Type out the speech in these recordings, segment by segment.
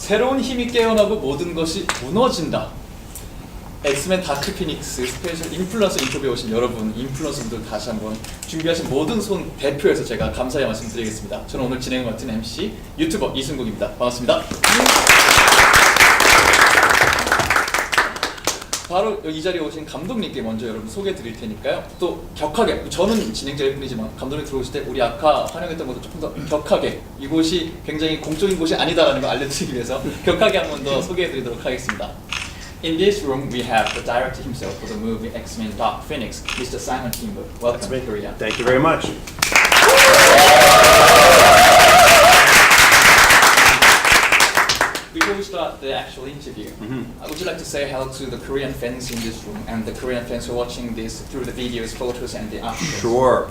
새로운 힘이 깨어나고 모든 것이 무너진다. 엑스맨 다크 피닉스 스페셜 인플루언서 인터뷰에 오신 여러분, 인플루언서분들 다시 한번 준비하신 모든 손 대표해서 제가 감사의 말씀드리겠습니다. 저는 오늘 진행을 맡은 MC 유튜버 이승국입니다. 반갑습니다. 바로 이 자리에 오신 감독님께 먼저 여러분 소개해 드릴 테니까요. 또 격하게, 저는 진행자일 뿐이지만 감독님 들어오실 때 우리 아까 환영했던 것도 조금 더 격하게, 이곳이 굉장히 공적인 곳이 아니다라는 걸 알려드리기 위해서 격하게 한 번 더 소개해 드리도록 하겠습니다. In this room we have the director himself for the movie X-Men Dark Phoenix, Mr. Simon Kimber. Welcome to Korea. Thank you very much. Before we start the actual interview, would you like to say hello to the Korean fans in this room and the Korean fans who are watching this through the videos, photos, and the articles? Sure.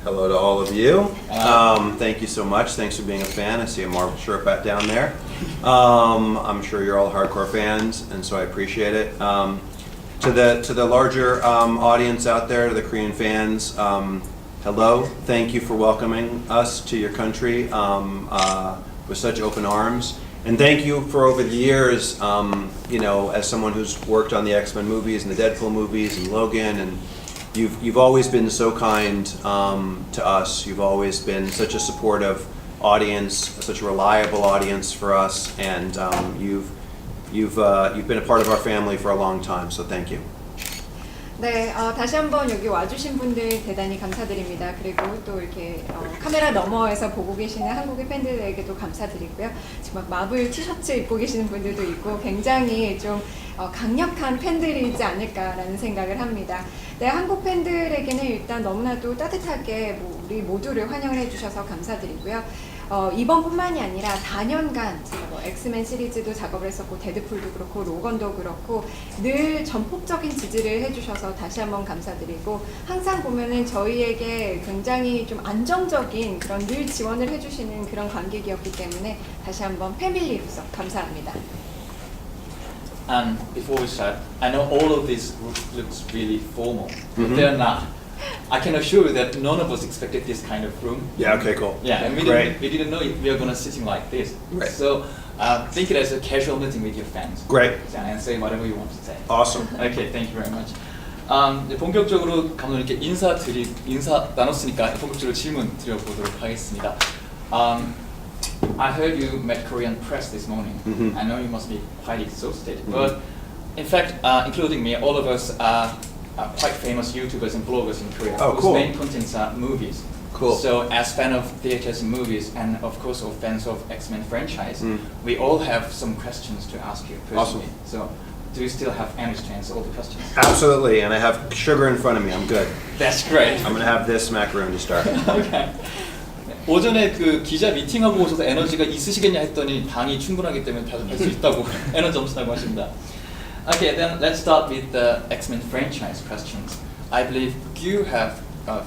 Hello to all of you. Thank you so much. Thanks for being a fan. I see a Marvel shirt back down there. I'm sure you're all hardcore fans, and so I appreciate it. To the larger audience out there, to the Korean fans, hello. Thank you for welcoming us to your country with such open arms. And thank you for over the years, as someone who's worked on the X-Men movies and the Deadpool movies and Logan, and you've always been so kind to us. You've always been such a supportive audience, such a reliable audience for us, and you've been a part of our family for a long time. So thank you. 네, 다시 한번 여기 와주신 분들 대단히 감사드립니다. 그리고 또 이렇게 카메라 너머에서 보고 계시는 한국의 팬들에게도 감사드리고요. 지금 마블 티셔츠 입고 계시는 분들도 있고 굉장히 좀 강력한 팬들이지 않을까라는 생각을 합니다. 네, 한국 팬들에게는 일단 너무나도 따뜻하게 우리 모두를 환영을 해주셔서 감사드리고요. 이번뿐만이 아니라 4년간 제가 엑스맨 시리즈도 작업을 했었고 데드풀도 그렇고 로건도 그렇고 늘 전폭적인 지지를 해주셔서 다시 한번 감사드리고, 항상 보면은 저희에게 굉장히 좀 안정적인 그런 늘 지원을 해주시는 그런 관객이었기 때문에 다시 한번 패밀리로서 감사합니다. And before we start, I know all of this looks really formal, but they're not. I can assure you that none of us expected this kind of room. Yeah. Okay. Cool. Yeah, and we didn't know we were gonna sitting like this. Right. So think it as a casual meeting with your fans. Great. Yeah, and say whatever you want to say. Awesome. Okay, thank you very much. 이제 본격적으로 감독님께 인사 나눴으니까 본격적으로 질문 드려보도록 하겠습니다. I heard you met Korean press this morning. I know you must be quite exhausted, but in fact, including me, all of us are quite famous YouTubers and bloggers in Korea whose main contents are movies. Cool. So as fans of theaters and movies, and of course of fans of X-Men franchise, we all have some questions to ask you personally. Awesome. So do you still have energy to answer all the questions? Absolutely. And I have sugar in front of me. I'm good. That's great. I'm gonna have this macaroon to start. Okay. 오전에 그 기자 미팅하고 오셔서 에너지가 있으시겠냐 했더니 당이 충분하기 때문에 할 수 있다고 에너지 넘친다고 하십니다. Okay, then let's start with the X-Men franchise questions. I believe Gyu have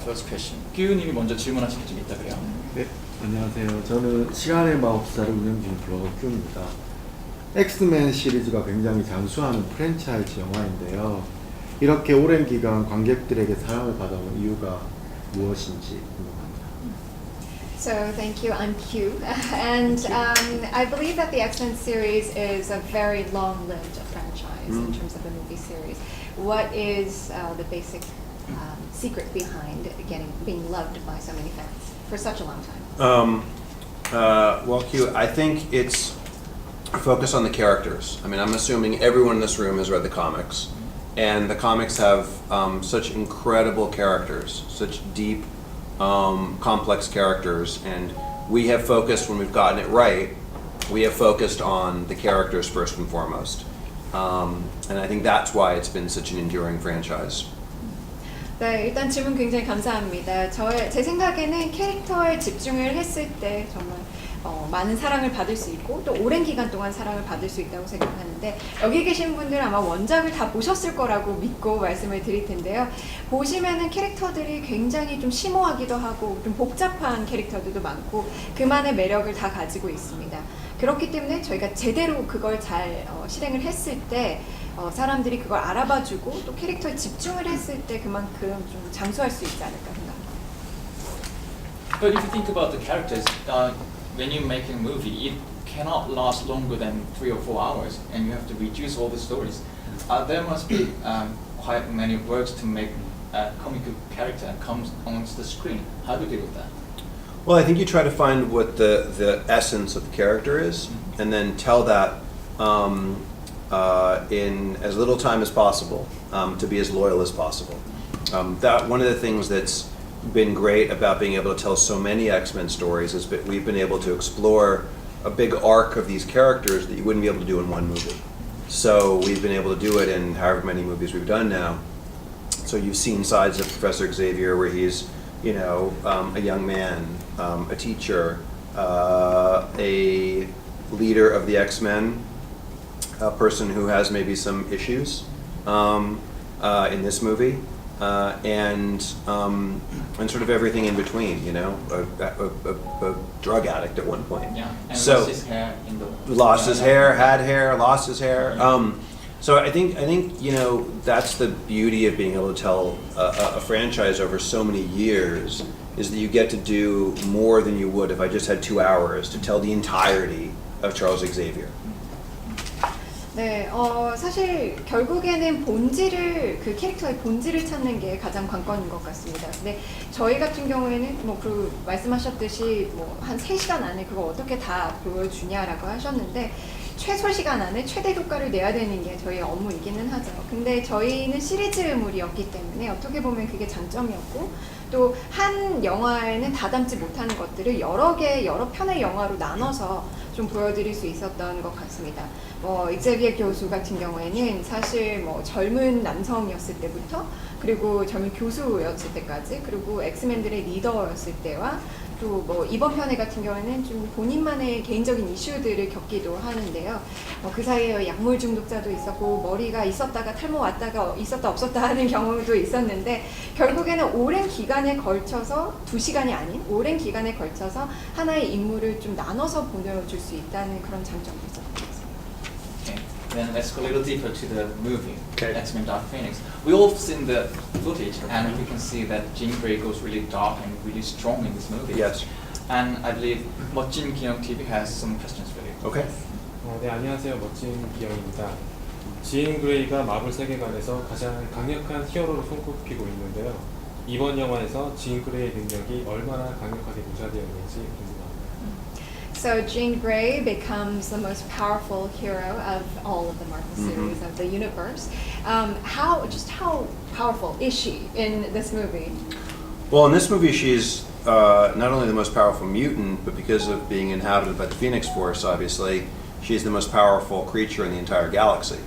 first question. 규님이 먼저 질문하실 게 좀 있다 그래요. 네, 안녕하세요. 저는 시간의 마법사를 운영 중인 블로거 큐입니다. 엑스맨 시리즈가 굉장히 장수하는 프랜차이즈 영화인데요. 이렇게 오랜 기간 관객들에게 사랑을 받아온 이유가 무엇인지 궁금합니다. So thank you, I'm Q, and I believe that the X-Men series is a very long-lived franchise in terms of the movie series. What is the basic secret behind being loved by so many fans for such a long time? Well, Q, I think it's focus on the characters. I mean, I'm assuming everyone in this room has read the comics, and the comics have such incredible characters, such deep, complex characters, and we have focused, when we've gotten it right, we have focused on the characters first and foremost. And I think that's why it's been such an enduring franchise. 네, 일단 질문 굉장히 감사합니다. 제 생각에는 캐릭터에 집중을 했을 때 정말 많은 사랑을 받을 수 있고 또 오랜 기간 동안 사랑을 받을 수 있다고 생각하는데, 여기 계신 분들 아마 원작을 다 보셨을 거라고 믿고 말씀을 드릴 텐데요. 보시면은 캐릭터들이 굉장히 좀 심오하기도 하고 좀 복잡한 캐릭터들도 많고 그만의 매력을 다 가지고 있습니다. 그렇기 때문에 저희가 제대로 그걸 잘 실행을 했을 때 사람들이 그걸 알아봐주고 또 캐릭터에 집중을 했을 때 그만큼 좀 장수할 수 있지 않을까 생각합니다. But if you think about the characters, when you make a movie, it cannot last longer than 3 or 4 hours, and you have to reduce all the stories. There must be quite many works to make a comical character comes onto the screen. How do you deal with that? Well, I think you try to find what the essence of the character is, and then tell that in as little time as possible, to be as loyal as possible. That one of the things that's been great about being able to tell so many X-Men stories is that we've been able to explore a big arc of these characters that you wouldn't be able to do in one movie. So we've been able to do it in however many movies we've done now. So you've seen sides of Professor Xavier where he's, you know, a young man, a teacher, a leader of the X-Men, a person who has maybe some issues in this movie, and sort of everything in between, you know, a drug addict at one point. Yeah, and so lost his hair in the lost his hair, had hair, lost his hair. So I think you know that's the beauty of being able to tell a franchise over so many years, is that you get to do more than you would if I just had 2 hours to tell the entirety of Charles Xavier. 네, 사실 결국에는 본질을, 그 캐릭터의 본질을 찾는 게 가장 관건인 것 같습니다. 근데 저희 같은 경우에는 뭐 그 말씀하셨듯이 뭐 한 3시간 안에 그거 어떻게 다 보여주냐라고 하셨는데, 최소 시간 안에 최대 효과를 내야 되는 게 저희의 업무이기는 하죠. 근데 저희는 시리즈물이었기 때문에 어떻게 보면 그게 장점이었고, 또 한 영화에는 다 담지 못하는 것들을 여러 편의 영화로 나눠서 좀 보여드릴 수 있었던 것 같습니다. 뭐 익제비에 교수 같은 경우에는 사실 뭐 젊은 남성이었을 때부터, 그리고 젊은 교수였을 때까지, 그리고 엑스맨들의 리더였을 때와, 또 뭐 이번 편에 같은 경우에는 좀 본인만의 개인적인 이슈들을 겪기도 하는데요. 그 사이에 약물 중독자도 있었고, 머리가 있었다가 탈모 왔다가 있었다 없었다 하는 경우도 있었는데, 결국에는 오랜 기간에 걸쳐서, 2시간이 아닌 오랜 기간에 걸쳐서 하나의 인물을 좀 나눠서 보여줄 수 있다는 그런 장점도 있었던 것 같습니다. Okay. Then let's go a little deeper to the movie, Okay. X-Men Dark Phoenix. We all have seen the footage, and we can see that Jean Grey goes really dark and really strong in this movie. Yes. And I believe 멋진 기영 TV has some questions for you. Okay. 네, 안녕하세요. 멋진 기영입니다. 지인 그레이가 마블 세계관에서 가장 강력한 히어로로 손꼽히고 있는데요. 이번 영화에서 지인 그레이의 능력이 얼마나 강력하게 묘사되었는지 궁금합니다. So Jean Grey becomes the most powerful hero of all of the Marvel series of the universe. How powerful is she in this movie? Well, in this movie, she's not only the most powerful mutant, but because of being inhabited by the Phoenix Force, obviously, she's the most powerful creature in the entire galaxy.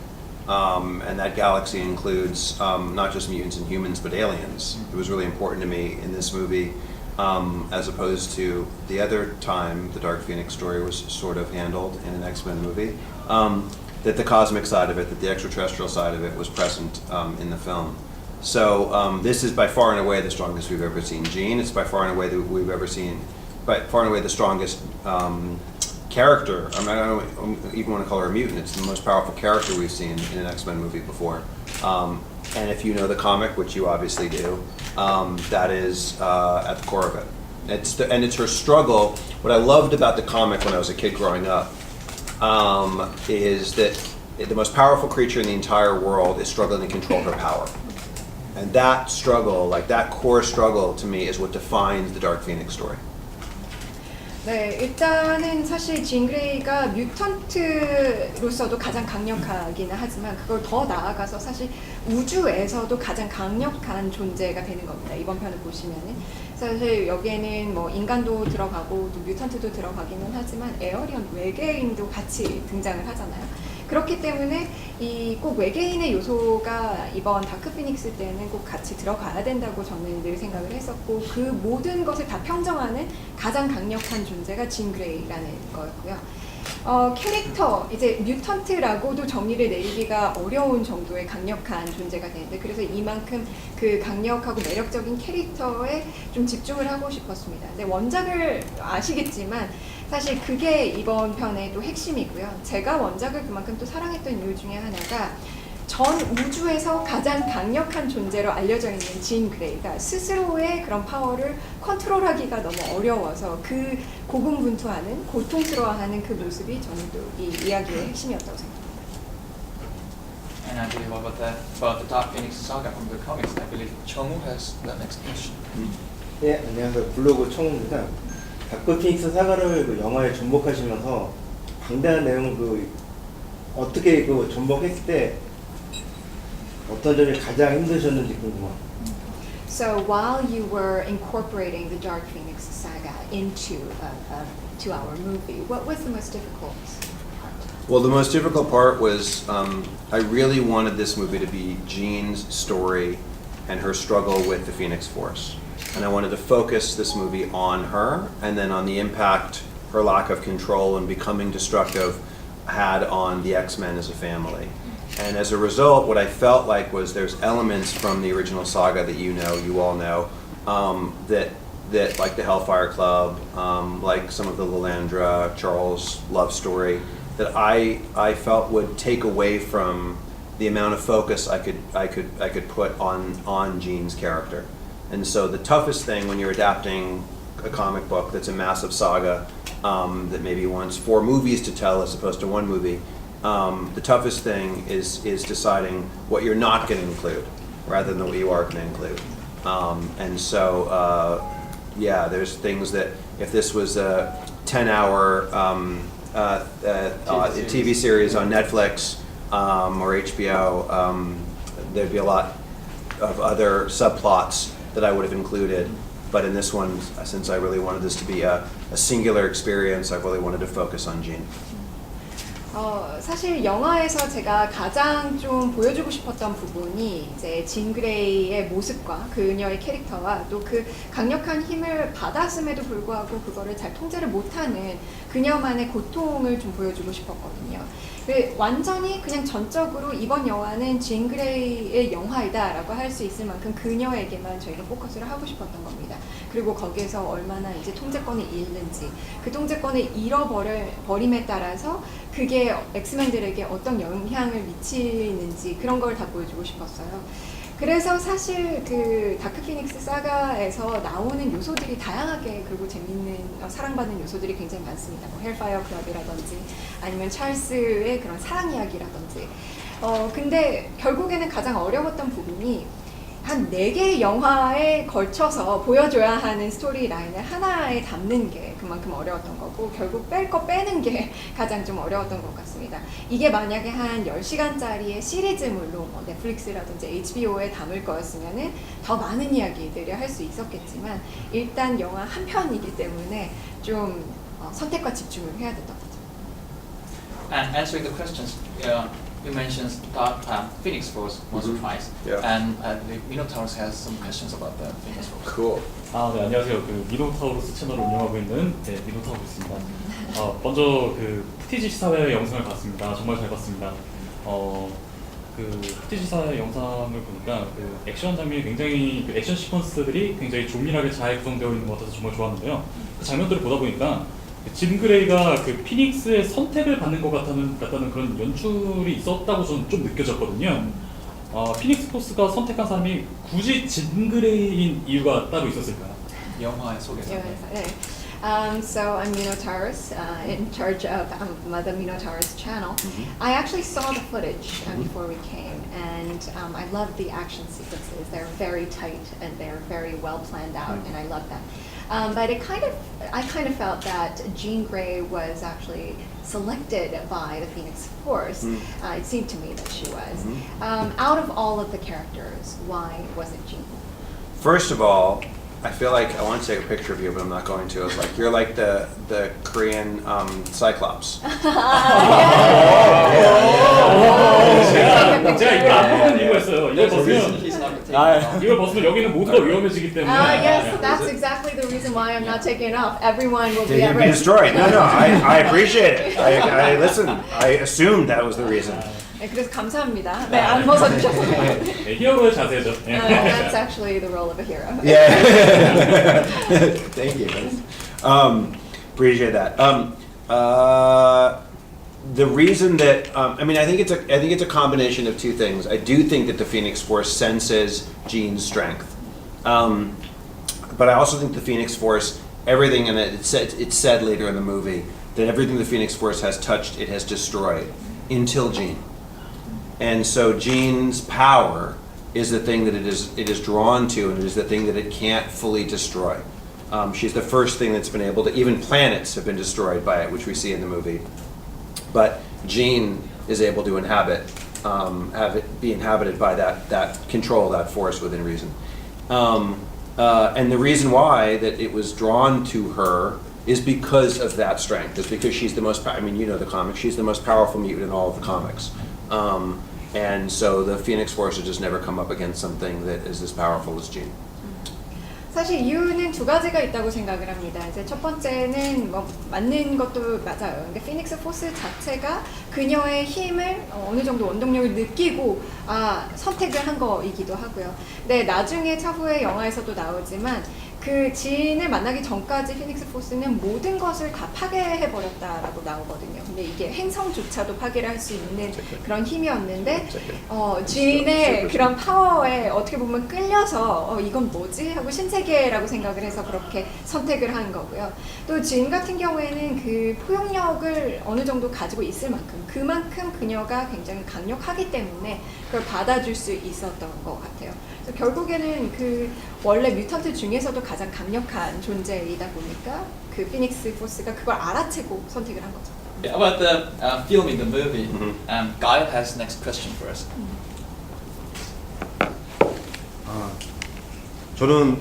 And that galaxy includes not just mutants and humans, but aliens. It was really important to me in this movie, as opposed to the other time the Dark Phoenix story was sort of handled in an X-Men movie, that the cosmic side of it, that the extraterrestrial side of it was present in the film. So this is by far and away the strongest we've ever seen Jean. It's by far and away by far and away the strongest character. I mean, I don't even want to call her a mutant. It's the most powerful character we've seen in an X-Men movie before. And if you know the comic, which you obviously do, that is at the core of it. It's her struggle. What I loved about the comic when I was a kid growing up is that the most powerful creature in the entire world is struggling to control her power. And that struggle, like that core struggle, to me, is what defines the Dark Phoenix story. 네, 일단은 사실 진 그레이가 뮤턴트로서도 가장 강력하기는 하지만, 그걸 더 나아가서 사실 우주에서도 가장 강력한 존재가 되는 겁니다. 이번 편을 보시면은 사실 여기에는 뭐 인간도 들어가고 또 뮤턴트도 들어가기는 하지만 에어리언 외계인도 같이 등장을 하잖아요. 그렇기 때문에 이 꼭 외계인의 요소가 이번 다크 피닉스 때는 꼭 같이 들어가야 된다고 저는 늘 생각을 했었고, 그 모든 것을 다 평정하는 가장 강력한 존재가 진 그레이라는 거였고요. 캐릭터, 이제 뮤턴트라고도 정의를 내리기가 어려운 정도의 강력한 존재가 되는데, 그래서 이만큼 그 강력하고 매력적인 캐릭터에 좀 집중을 하고 싶었습니다. 근데 원작을 아시겠지만 사실 그게 이번 편의 또 핵심이고요. 제가 원작을 그만큼 또 사랑했던 이유 중에 하나가 전 우주에서 가장 강력한 존재로 알려져 있는 진 그레이가 스스로의 그런 파워를 컨트롤하기가 너무 어려워서 그 고군분투하는 고통스러워하는 그 모습이 저는 또 이 이야기의 핵심이었다고 생각합니다. And I believe about the Dark Phoenix saga from the comics, I believe Chong has the next question. 네, 안녕하세요. 블로그 청우입니다. 다크 피닉스 사가를 그 영화에 접목하시면서 방대한 내용을 어떻게 접목했을 때 어떤 점이 가장 힘드셨는지 궁금합니다. So while you were incorporating the Dark Phoenix saga into a 2-hour movie, what was the most difficult part? Well, the most difficult part was I really wanted this movie to be Jean's story and her struggle with the Phoenix Force. And I wanted to focus this movie on her and then on the impact her lack of control and becoming destructive had on the X-Men as a family. And as a result, what I felt like was there's elements from the original saga that you all know, that like the Hellfire Club, like some of the Lilandra, Charles love story, that I felt would take away from the amount of focus I could put on Jean's character. And so the toughest thing when you're adapting a comic book that's a massive saga that maybe wants 4 movies to tell as opposed to 1 movie, the toughest thing is deciding what you're not going to include rather than what you are going to include. And so, yeah, there's things that if this was a 10-hour TV series on Netflix or HBO, there'd be a lot of other subplots that I would have included. But in this one, since I really wanted this to be a singular experience, I really wanted to focus on Jean. 사실 영화에서 제가 가장 좀 보여주고 싶었던 부분이 이제 진 그레이의 모습과 그녀의 캐릭터와 또 그 강력한 힘을 받았음에도 불구하고 그거를 잘 통제를 못하는 그녀만의 고통을 좀 보여주고 싶었거든요. 완전히 그냥 전적으로 이번 영화는 진 그레이의 영화이다라고 할 수 있을 만큼 그녀에게만 저희가 포커스를 하고 싶었던 겁니다. 그리고 거기에서 얼마나 이제 통제권을 잃는지, 그 통제권을 잃어버림에 따라서 그게 엑스맨들에게 어떤 영향을 미치는지 그런 걸 다 보여주고 싶었어요. 그래서 사실 그 다크 피닉스 사가에서 나오는 요소들이 다양하게 그리고 재밌는 사랑받는 요소들이 굉장히 많습니다. 뭐 헬파이어 클럽이라든지 아니면 찰스의 그런 사랑 이야기라든지. 근데 결국에는 가장 어려웠던 부분이 한 4개의 영화에 걸쳐서 보여줘야 하는 스토리 라인을 하나에 담는 게 그만큼 어려웠던 거고 결국 뺄 거 빼는 게 가장 좀 어려웠던 것 같습니다. 이게 만약에 한 10시간짜리의 시리즈물로 뭐 넷플릭스라든지 HBO에 담을 거였으면 더 많은 이야기들을 할 수 있었겠지만 일단 영화 한 편이기 때문에 좀 선택과 집중을 해야 됐던 거죠. And answering the questions, you mentioned Phoenix Force once or twice, Yeah. and the Minotaurs has some questions about the Phoenix Force. Cool. 네, 안녕하세요. 그 미노타우로스 채널을 운영하고 있는 미노타우로스입니다. 먼저 그 푸티지 시사회 영상을 봤습니다. 정말 잘 봤습니다. 그 푸티지 시사회 영상을 보니까 그 액션 장면이 굉장히 그 액션 시퀀스들이 굉장히 조밀하게 잘 구성되어 있는 것 같아서 정말 좋았는데요. 그 장면들을 보다 보니까 짐 그레이가 그 피닉스의 선택을 받는 것 같다는 그런 연출이 있었다고 저는 좀 느껴졌거든요. 피닉스 포스가 선택한 사람이 굳이 짐 그레이인 이유가 따로 있었을까요? 영화 속에서. 네. So I'm Minotaurus, in charge of the Minotaurus channel. I actually saw the footage before we came, and I love the action sequences. They're very tight and they're very well planned out, and I love them. But I kind of felt that Jean Grey was actually selected by the Phoenix Force. It seemed to me that she was. Out of all of the characters, why was it Jean? First of all, I feel like I want to take a picture of you, but I'm not going to. It's like you're like the Korean Cyclops. 제가 이거 안 보는 이유가 있어요. 이걸 There's a reason 벗으면 he's not taking it off. 이걸 벗으면 여기는 모두가 위험해지기 때문에. Yes, that's exactly the reason why I'm not taking it off. Everyone will be You'd at be risk. destroyed. No, I appreciate it. I listen. I assumed that was the reason. 네, 그래서 감사합니다. 네, 안 벗어주셔서. 네, 히어로의 자세죠. That's actually the role of a hero. Yeah. Thank you. Appreciate that. the reason that I mean, I think it's a combination of two things. I do think that the Phoenix Force senses Jean's strength, but I also think the Phoenix Force, everything in it, it's said later in the movie that everything the Phoenix Force has touched, it has destroyed, until Jean. And so Jean's power is the thing that it is drawn to, and it is the thing that it can't fully destroy. She's the first thing that's been able to, even planets have been destroyed by it, which we see in the movie. But Jean is able to be inhabited by that control, that force within reason. And the reason why that it was drawn to her is because of that strength. It's because she's the most, I mean, you know the comics, she's the most powerful mutant in all of the comics. And so the Phoenix Force has just never come up against something that is as powerful as Jean. 사실 이유는 두 가지가 있다고 생각을 합니다. 이제 첫 번째는 뭐 맞는 것도 맞아요. 그러니까 피닉스 포스 자체가 그녀의 힘을 어느 정도 원동력을 느끼고 선택을 한 거이기도 하고요. 네, 나중에 차후에 영화에서도 나오지만 그 지인을 만나기 전까지 피닉스 포스는 모든 것을 다 파괴해버렸다라고 나오거든요. 근데 이게 행성조차도 파괴를 할 수 있는 그런 힘이었는데 지인의 그런 파워에 어떻게 보면 끌려서 이건 뭐지? 하고 신세계라고 생각을 해서 그렇게 선택을 한 거고요. 또 지인 같은 경우에는 그 포용력을 어느 정도 가지고 있을 만큼 그만큼 그녀가 굉장히 강력하기 때문에 그걸 받아줄 수 있었던 것 같아요. 그래서 결국에는 그 원래 뮤턴트 중에서도 가장 강력한 존재이다 보니까 그 피닉스 포스가 그걸 알아채고 선택을 한 거죠. Yeah, about the film in the movie, Guy has next question for us. 저는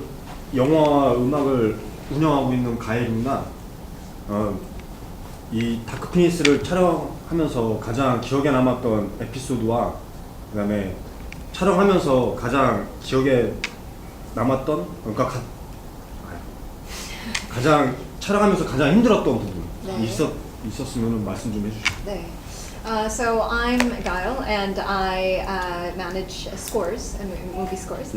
영화 음악을 운영하고 있는 가엘입니다. 이 다크 피니스를 촬영하면서 가장 기억에 남았던 에피소드와 그다음에 촬영하면서 가장 기억에 남았던 그러니까 가장 촬영하면서 가장 힘들었던 부분 있었으면 말씀 좀 해주시죠. 네. So I'm Gail, and I manage scores, movie scores.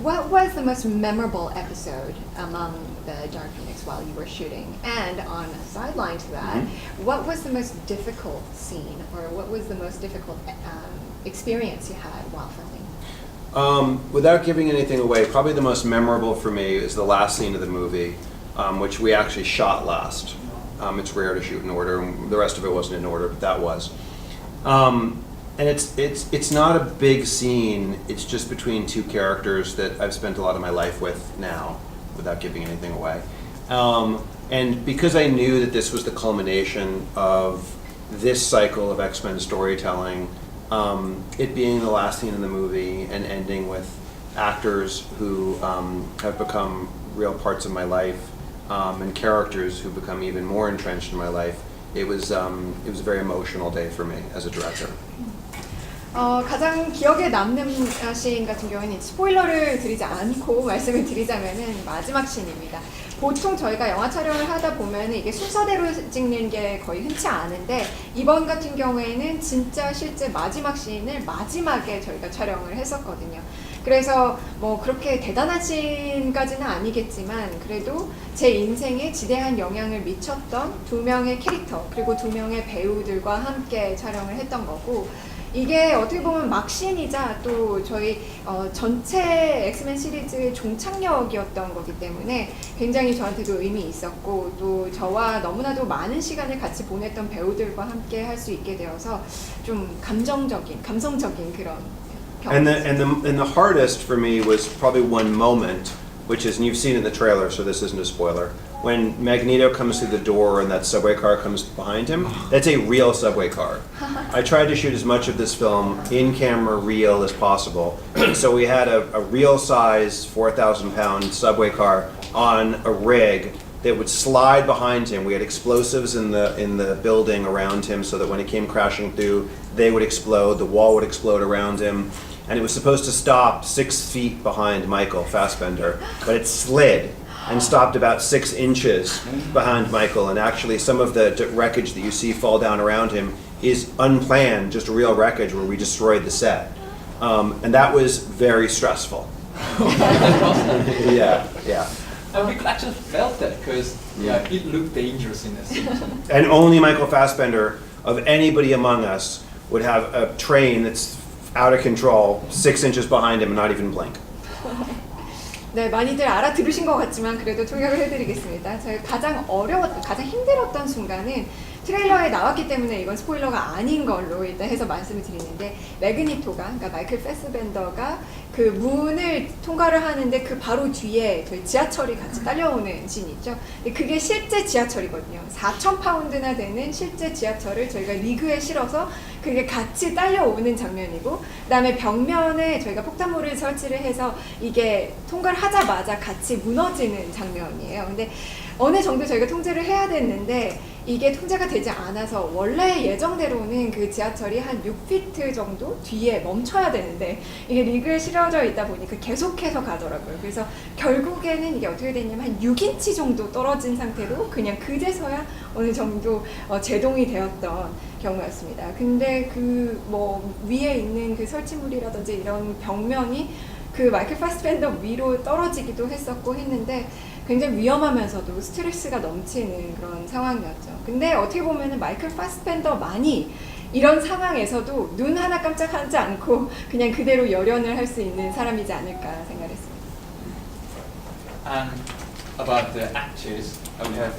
What was the most memorable episode among the Dark Phoenix while you were shooting? And on a sideline to that, what was the most difficult scene, or what was the most difficult experience you had while filming? Without giving anything away, probably the most memorable for me is the last scene of the movie, which we actually shot last. It's rare to shoot in order, and the rest of it wasn't in order, but that was. And it's not a big scene. It's just between two characters that I've spent a lot of my life with now, without giving anything away. And because I knew that this was the culmination of this cycle of X-Men storytelling, it being the last scene in the movie and ending with actors who have become real parts of my life, and characters who become even more entrenched in my life, it was a very emotional day for me as a director. 가장 기억에 남는 씬 같은 경우에는 스포일러를 드리지 않고 말씀을 드리자면은 마지막 씬입니다. 보통 저희가 영화 촬영을 하다 보면 이게 순서대로 찍는 게 거의 흔치 않은데 이번 같은 경우에는 진짜 실제 마지막 씬을 마지막에 저희가 촬영을 했었거든요. 그래서 뭐 그렇게 대단한 씬까지는 아니겠지만 그래도 제 인생에 지대한 영향을 미쳤던 두 명의 캐릭터 그리고 두 명의 배우들과 함께 촬영을 했던 거고 이게 어떻게 보면 막신이자 또 저희 전체 엑스맨 시리즈의 종착역이었던 거기 때문에 굉장히 저한테도 의미 있었고 또 저와 너무나도 많은 시간을 같이 보냈던 배우들과 함께 할 수 있게 되어서 좀 감성적인 그런 And the hardest for me was probably one moment, which is, and you've seen in the trailer, so this isn't a spoiler, when Magneto comes through the door and that subway car comes behind him. That's a real subway car. I tried to shoot as much of this film in camera real as possible. So we had a real size 4,000-pound subway car on a rig that would slide behind him. We had explosives in the building around him so that when it came crashing through, they would explode, the wall would explode around him. And it was supposed to stop 6 feet behind Michael Fassbender, but it slid and stopped about 6 inches behind Michael. And actually some of the wreckage that you see fall down around him is unplanned, just real wreckage where we destroyed the set. And that was very stressful. Yeah. And we actually felt that because it looked dangerous in the scene. And only Michael Fassbender, of anybody among us, would have a train that's out of control, 6 inches behind him and not even blink. 네, 많이들 알아들으신 것 같지만 그래도 통역을 해드리겠습니다. 저희 가장 힘들었던 순간은 트레일러에 나왔기 때문에 이건 스포일러가 아닌 걸로 일단 해서 말씀을 드리는데 매그니토가, 그러니까 마이클 패스벤더가 그 문을 통과를 하는데 그 바로 뒤에 저희 지하철이 같이 딸려오는 씬이 있죠. 그게 실제 지하철이거든요. 4,000파운드나 되는 실제 지하철을 저희가 리그에 실어서 그게 같이 딸려오는 장면이고, 그 다음에 벽면에 저희가 폭탄물을 설치를 해서 이게 통과를 하자마자 같이 무너지는 장면이에요. 근데 어느 정도 저희가 통제를 해야 됐는데 이게 통제가 되지 않아서 원래 예정대로는 그 지하철이 한 6피트 정도 뒤에 멈춰야 되는데 이게 리그에 실어져 있다 보니까 계속해서 가더라고요. 그래서 결국에는 이게 어떻게 됐냐면 한 6인치 정도 떨어진 상태로 그냥 그제서야 어느 정도 제동이 되었던 경우였습니다. 근데 그 뭐 위에 있는 그 설치물이라든지 이런 벽면이 그 마이클 파스벤더 위로 떨어지기도 했었고 했는데 굉장히 위험하면서도 스트레스가 넘치는 그런 상황이었죠. 근데 어떻게 보면은 마이클 파스벤더만이 이런 상황에서도 눈 하나 깜짝하지 않고 그냥 그대로 열연을 할 수 있는 사람이지 않을까 생각했습니다. And about the actors, we have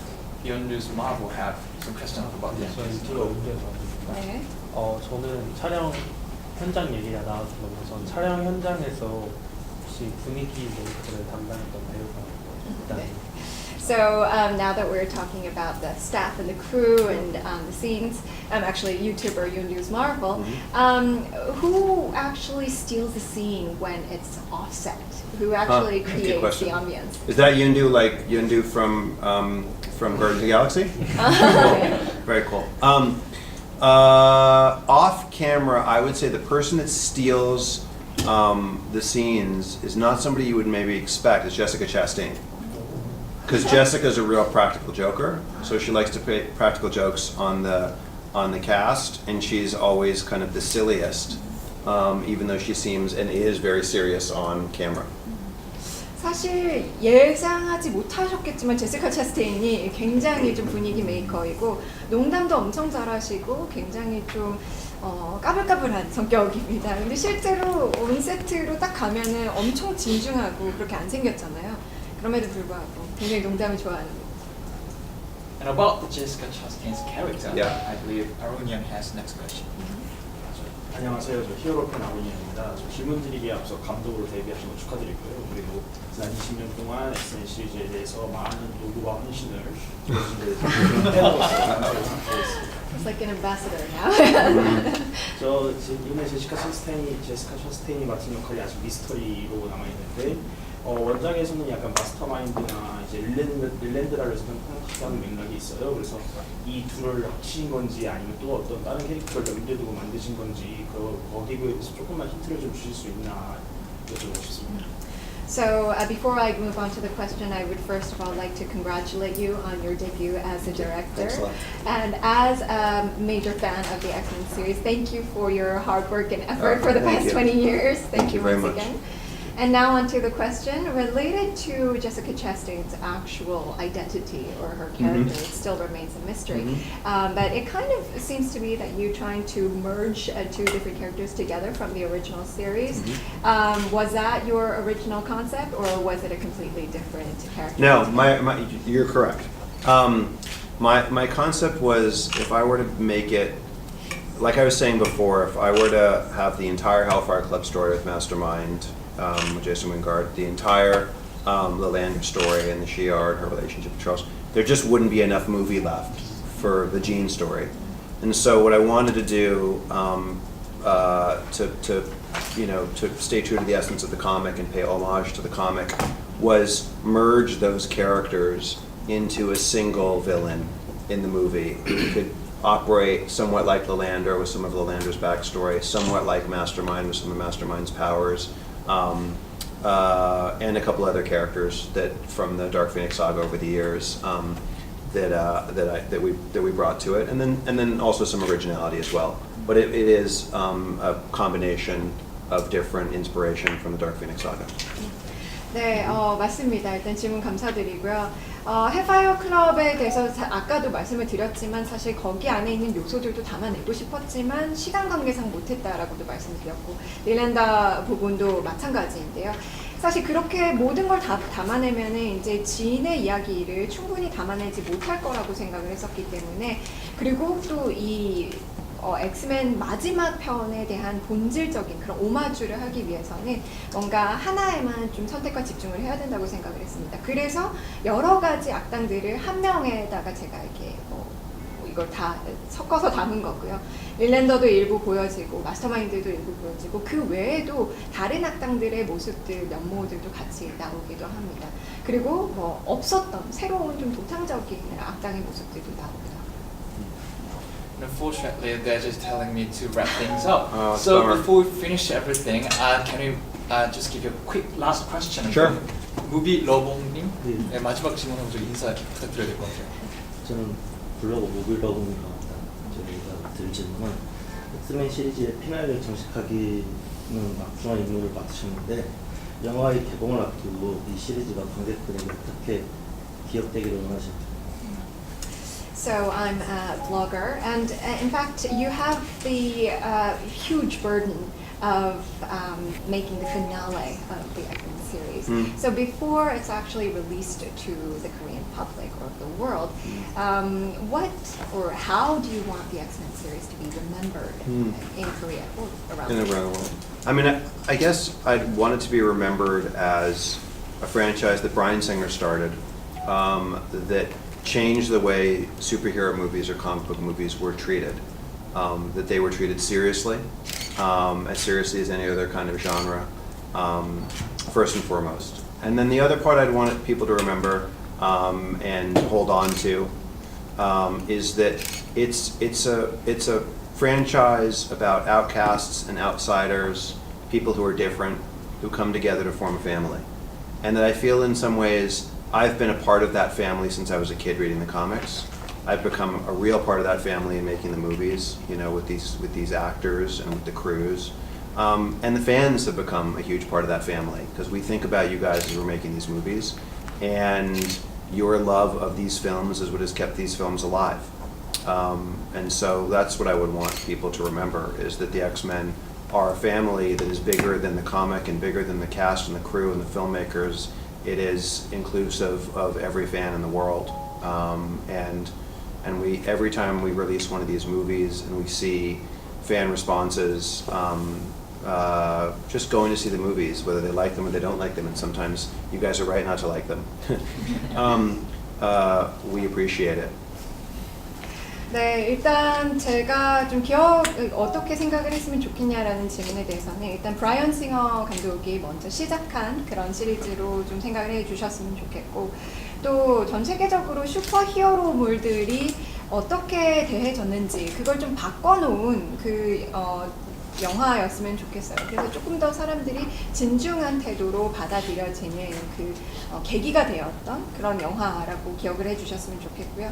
연두's Marvel have some questions about the actors. 제가 올려서 네. 저는 촬영 현장 얘기가 나왔었는데 전 촬영 현장에서 혹시 분위기 메이크를 담당했던 배우가 일단 So now that we're talking about the staff and the crew and the scenes, actually YouTuber Yundu's Marvel, who actually steals the scene when it's offset? Who actually Good creates question. the ambience? Is that Yundu, like Yundu from Guardians of the Galaxy? Very cool. Off camera, I would say the person that steals the scenes is not somebody you would maybe expect. It's Jessica Chastain. Because Jessica's a real practical joker, so she likes to play practical jokes on the cast, and she's always kind of the silliest, even though she seems and is very serious on camera. 사실 예상하지 못하셨겠지만 제시카 차스테인이 굉장히 좀 분위기 메이커이고 농담도 엄청 잘하시고 굉장히 좀 까불까불한 성격입니다. 근데 실제로 온세트로 딱 가면은 엄청 진중하고 그렇게 안 생겼잖아요. 그럼에도 불구하고 굉장히 농담을 좋아하는 것. And about Jessica Chastain's character, Yeah. I believe Arunian has next question. 안녕하세요. 저 히어로팬 아우니입니다. 질문 드리기에 앞서 감독으로 데뷔하신 거 축하드리고요. 그리고 지난 20년 동안 엑스맨 시리즈에 대해서 많은 노고와 헌신을 보여주신 데 대해서 해주셨습니다. It's like an ambassador now. 저 이번에 제시카 샤스테인이 맡은 역할이 아직 미스터리로 남아있는데 원작에서는 약간 마스터마인드나 이제 릴랜드라를 생각하는 맥락이 있어요. 그래서 이 둘을 합친 건지 아니면 또 어떤 다른 캐릭터를 염두에 두고 만드신 건지 거기에 대해서 조금만 힌트를 좀 주실 수 있나 여쭤보고 싶습니다. So before I move on to the question, I would first of all like to congratulate you on your debut as a director. Thanks a lot. And as a major fan of the X-Men series, thank you for your hard work and effort for the Thank past you. 20 years. Thank you very once much. again. And now on to the question related to Jessica Chastain's actual identity or her character. It still remains a mystery. But it kind of seems to be that you're trying to merge two different characters together from the original series. Was that your original concept, or was it a completely different character? No, you're correct. My concept was, if I were to make it, like I was saying before, if I were to have the entire Hellfire Club story with Mastermind, with Jason Wingard, the entire Lilander story and the Shi'ar and her relationship with Charles, there just wouldn't be enough movie left for the Jean story. And so what I wanted to do to stay true to the essence of the comic and pay homage to the comic was merge those characters into a single villain in the movie who could operate somewhat like Lilander with some of Lilander's backstory, somewhat like Mastermind with some of Mastermind's powers, and a couple other characters that from the Dark Phoenix saga over the years that we brought to it, and then also some originality as well. But it is a combination of different inspiration from the Dark Phoenix saga. 네, 맞습니다. 일단 질문 감사드리고요. 해파이어 클럽에 대해서 아까도 말씀을 드렸지만 사실 거기 안에 있는 요소들도 담아내고 싶었지만 시간 관계상 못했다라고도 말씀드렸고 릴랜다 부분도 마찬가지인데요. 사실 그렇게 모든 걸 다 담아내면은 이제 지인의 이야기를 충분히 담아내지 못할 거라고 생각을 했었기 때문에 그리고 또 이 엑스맨 마지막 편에 대한 본질적인 그런 오마주를 하기 위해서는 뭔가 하나에만 좀 선택과 집중을 해야 된다고 생각을 했습니다. 그래서 여러 가지 악당들을 한 명에다가 제가 이렇게 이걸 다 섞어서 담은 거고요. 릴랜더도 일부 보여지고 마스터마인드도 일부 보여지고 그 외에도 다른 악당들의 모습들, 면모들도 같이 나오기도 합니다. 그리고 뭐 없었던 새로운 좀 도창적인 악당의 모습들도 나오기도 합니다. Unfortunately, they're just telling me to wrap things up. Oh, so bummer. before we finish everything, can we just give you a quick last question? Sure. 무비 러봉님, 네. 네, 마지막 질문하고 저 인사 부탁드려야 될 것 같아요. 저는 블로그 모빌러브입니다. 저희가 들 질문은 엑스맨 시리즈의 피날레를 장식하기는 막중한 임무를 맡으셨는데 영화의 개봉을 앞두고 이 시리즈가 관객들에게 어떻게 기억되기를 원하십니까? So I'm a blogger, and in fact, you have the huge burden of making the finale of the X-Men series. So before it's actually released to the Korean public or the world, what or how do you want the X-Men series to be remembered in Korea or around In the the world? world. I mean, I guess I'd want it to be remembered as a franchise that Bryan Singer started, that changed the way superhero movies or comic book movies were treated. That they were treated seriously, as seriously as any other kind of genre, first and foremost. And then the other part I'd want people to remember and hold on to is that it's a franchise about outcasts and outsiders, people who are different, who come together to form a family. And that I feel in some ways I've been a part of that family since I was a kid reading the comics. I've become a real part of that family in making the movies, you know, with these actors and with the crews. And the fans have become a huge part of that family because we think about you guys as we're making these movies, and your love of these films is what has kept these films alive. And so that's what I would want people to remember, is that the X-Men are a family that is bigger than the comic and bigger than the cast and the crew and the filmmakers. It is inclusive of every fan in the world. And we, every time we release one of these movies and we see fan responses, just going to see the movies, whether they like them or they don't like them, and sometimes you guys are right not to like them. We appreciate it. 네, 일단 제가 좀 어떻게 생각을 했으면 좋겠냐라는 질문에 대해서는 일단 브라이언 싱어 감독이 먼저 시작한 그런 시리즈로 좀 생각을 해주셨으면 좋겠고, 또 전 세계적으로 슈퍼 히어로물들이 어떻게 대해졌는지 그걸 좀 바꿔놓은 영화였으면 좋겠어요. 그래서 조금 더 사람들이 진중한 태도로 받아들여지는 계기가 되었던 그런 영화라고 기억을 해주셨으면 좋겠고요.